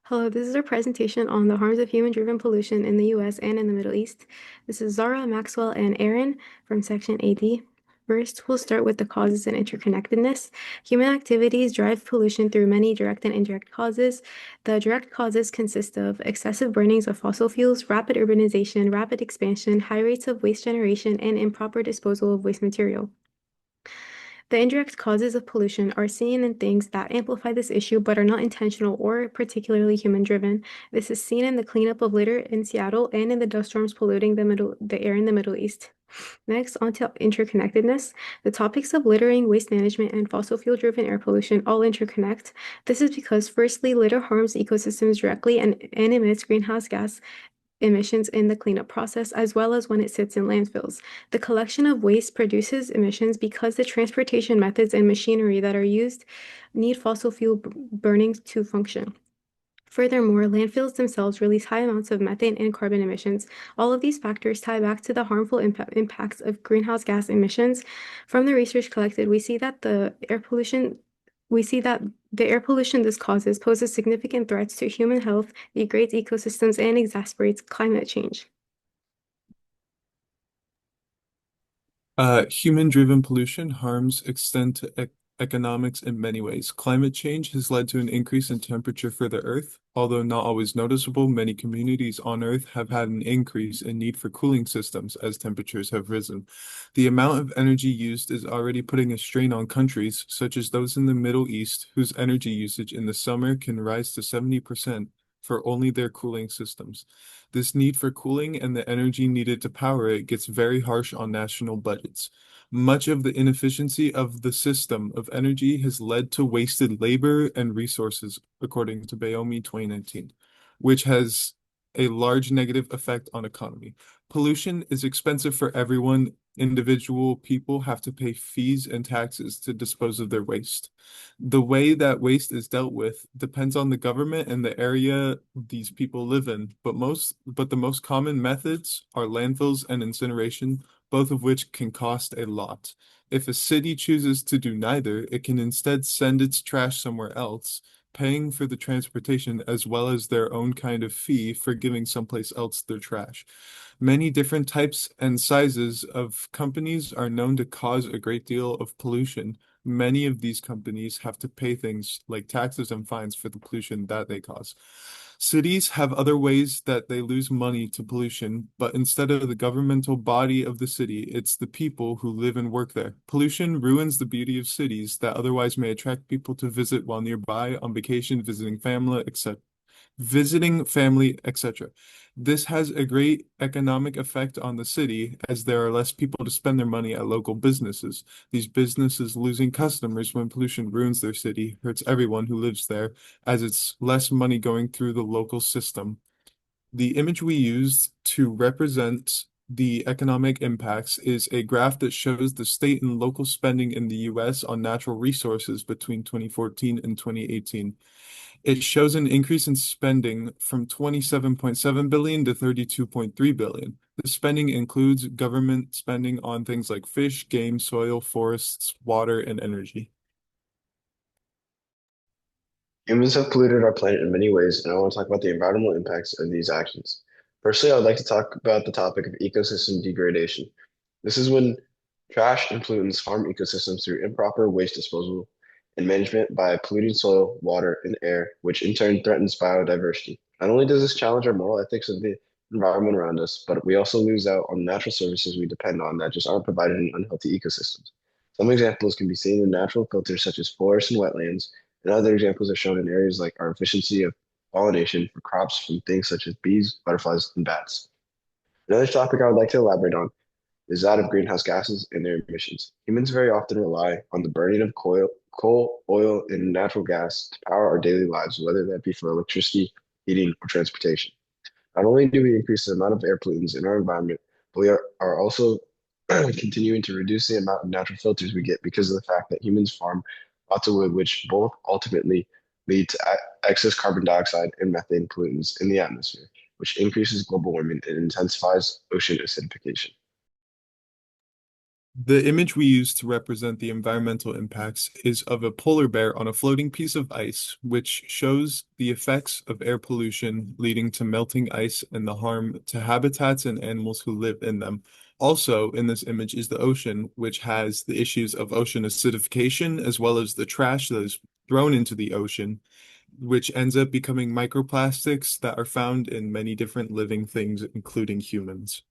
Hello, this is our presentation on the harms of human-driven pollution in the US and in the Middle East. This is Zara, Maxwell, and Aaron from Section AD. First, we'll start with the causes and interconnectedness. Human activities drive pollution through many direct and indirect causes. The direct causes consist of excessive burnings of fossil fuels, rapid urbanization, rapid expansion, high rates of waste generation, and improper disposal of waste material. The indirect causes of pollution are seen in things that amplify this issue but are not intentional or particularly human-driven. This is seen in the cleanup of litter in Seattle and in the dust storms polluting the air in the Middle East. Next, onto interconnectedness. The topics of littering, waste management, and fossil fuel-driven air pollution all interconnect. This is because, firstly, litter harms ecosystems directly and emits greenhouse gas emissions in the cleanup process, as well as when it sits in landfills. The collection of waste produces emissions because the transportation methods and machinery that are used need fossil fuel burning to function. Furthermore, landfills themselves release high amounts of methane and carbon emissions. All of these factors tie back to the harmful impacts of greenhouse gas emissions. From the research collected, we see that the air pollution this causes poses significant threats to human health, degrades ecosystems, and exacerbates climate change. Human-driven pollution harms extend to economics in many ways. Climate change has led to an increase in temperature for the Earth. Although not always noticeable, many communities on Earth have had an increase in need for cooling systems as temperatures have risen. The amount of energy used is already putting a strain on countries, such as those in the Middle East, whose energy usage in the summer can rise to 70% for only their cooling systems. This need for cooling and the energy needed to power it gets very harsh on national budgets. Much of the inefficiency of the system of energy has led to wasted labor and resources, according to Bayomi 2019, which has a large negative effect on economy. Pollution is expensive for everyone. Individual people have to pay fees and taxes to dispose of their waste. The way that waste is dealt with depends on the government and the area these people live in, but the most common methods are landfills and incineration, both of which can cost a lot. If a city chooses to do neither, it can instead send its trash somewhere else, paying for the transportation as well as their own kind of fee for giving someplace else their trash. Many different types and sizes of companies are known to cause a great deal of pollution. Many of these companies have to pay things like taxes and fines for the pollution that they cause. Cities have other ways that they lose money to pollution, but instead of the governmental body of the city, it's the people who live and work there. Pollution ruins the beauty of cities that otherwise may attract people to visit while nearby, on vacation, etc. This has a great economic effect on the city as there are less people to spend their money at local businesses. These businesses losing customers when pollution ruins their city hurts everyone who lives there, as it's less money going through the local system. The image we used to represent the economic impacts is a graph that shows the state and local spending in the US on natural resources between 2014 and 2018. It shows an increase in spending from 27.7 billion to 32.3 billion. The spending includes government spending on things like fish, game, soil, forests, water, and energy. Humans have polluted our planet in many ways, and I want to talk about the environmental impacts of these actions. Firstly, I would like to talk about the topic of ecosystem degradation. This is when trash and pollutants harm ecosystems through improper waste disposal and management by polluting soil, water, and air, which in turn threatens biodiversity. Not only does this challenge our moral ethics of the environment around us, but we also lose out on natural services we depend on that just aren't provided in unhealthy ecosystems. Some examples can be seen in natural filters such as forests and wetlands, and other examples are shown in areas like our efficiency of pollination for crops from things such as bees, butterflies, and bats. Another topic I would like to elaborate on is that of greenhouse gases and their emissions. Humans very often rely on the burning of coal, oil, and natural gas to power our daily lives, whether that be for electricity, heating, or transportation. Not only do we increase the amount of air pollutants in our environment, but we are also continuing to reduce the amount of natural filters we get because of the fact that humans farm lots of wood, which both ultimately lead to excess carbon dioxide and methane pollutants in the atmosphere, which increases global warming and intensifies ocean acidification. The image we use to represent the environmental impacts is of a polar bear on a floating piece of ice, which shows the effects of air pollution leading to melting ice and the harm to habitats and animals who live in them. Also, in this image is the ocean, which has the issues of ocean acidification as well as the trash that is thrown into the ocean, which ends up becoming microplastics that are found in many different living things, including humans.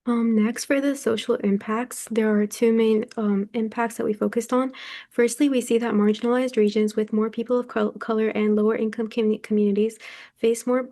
Next, for the social impacts, there are two main impacts that we focused on. Firstly, we see that marginalized regions with more people of color and lower income communities face more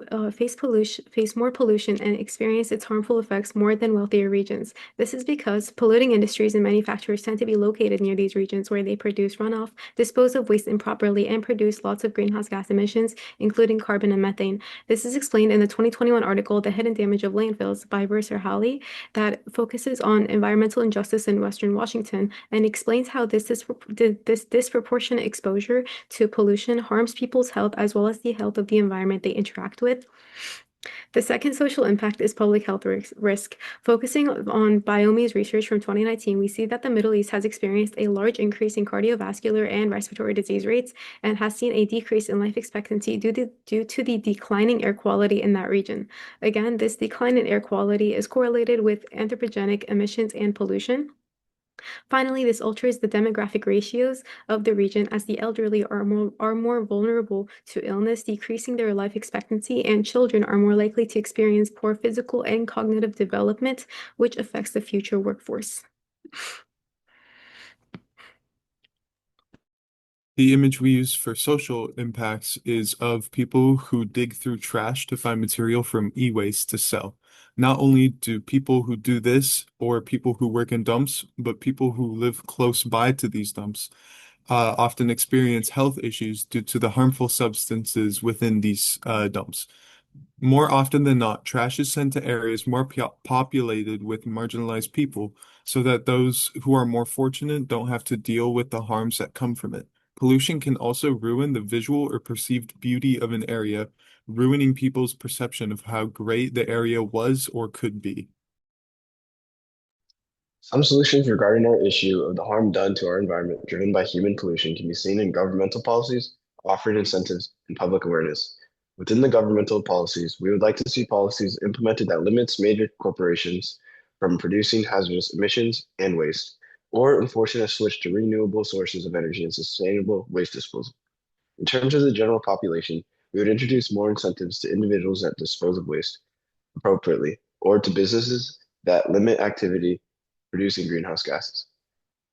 pollution and experience its harmful effects more than wealthier regions. This is because polluting industries and manufacturers tend to be located near these regions where they produce runoff, dispose of waste improperly, and produce lots of greenhouse gas emissions, including carbon and methane. This is explained in the 2021 article, The Hidden Damage of Landfills by Verser Halley, that focuses on environmental injustice in Western Washington and explains how this disproportionate exposure to pollution harms people's health as well as the health of the environment they interact with. The second social impact is public health risk. Focusing on Biome's research from 2019, we see that the Middle East has experienced a large increase in cardiovascular and respiratory disease rates and has seen a decrease in life expectancy due to the declining air quality in that region. Again, this decline in air quality is correlated with anthropogenic emissions and pollution. Finally, this alters the demographic ratios of the region as the elderly are more vulnerable to illness, decreasing their life expectancy, and children are more likely to experience poor physical and cognitive development, which affects the future workforce. The image we use for social impacts is of people who dig through trash to find material from e-waste to sell. Not only do people who do this or people who work in dumps, but people who live close by to these dumps often experience health issues due to the harmful substances within these dumps. More often than not, trash is sent to areas more populated with marginalized people so that those who are more fortunate don't have to deal with the harms that come from it. Pollution can also ruin the visual or perceived beauty of an area, ruining people's perception of how great the area was or could be. Some solutions regarding our issue of the harm done to our environment driven by human pollution can be seen in governmental policies, offering incentives, and public awareness. Within the governmental policies, we would like to see policies implemented that limits major corporations from producing hazardous emissions and waste, or enforcing a switch to renewable sources of energy and sustainable waste disposal. In terms of the general population, we would introduce more incentives to individuals that dispose of waste appropriately, or to businesses that limit activity producing greenhouse gases.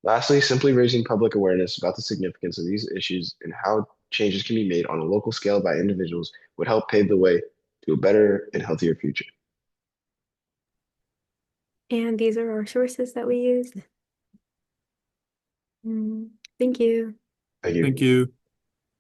Lastly, simply raising public awareness about the significance of these issues and how changes can be made on a local scale by individuals would help pave the way to a better and healthier future. And these are our sources that we used. Thank you. Thank Thank you. you.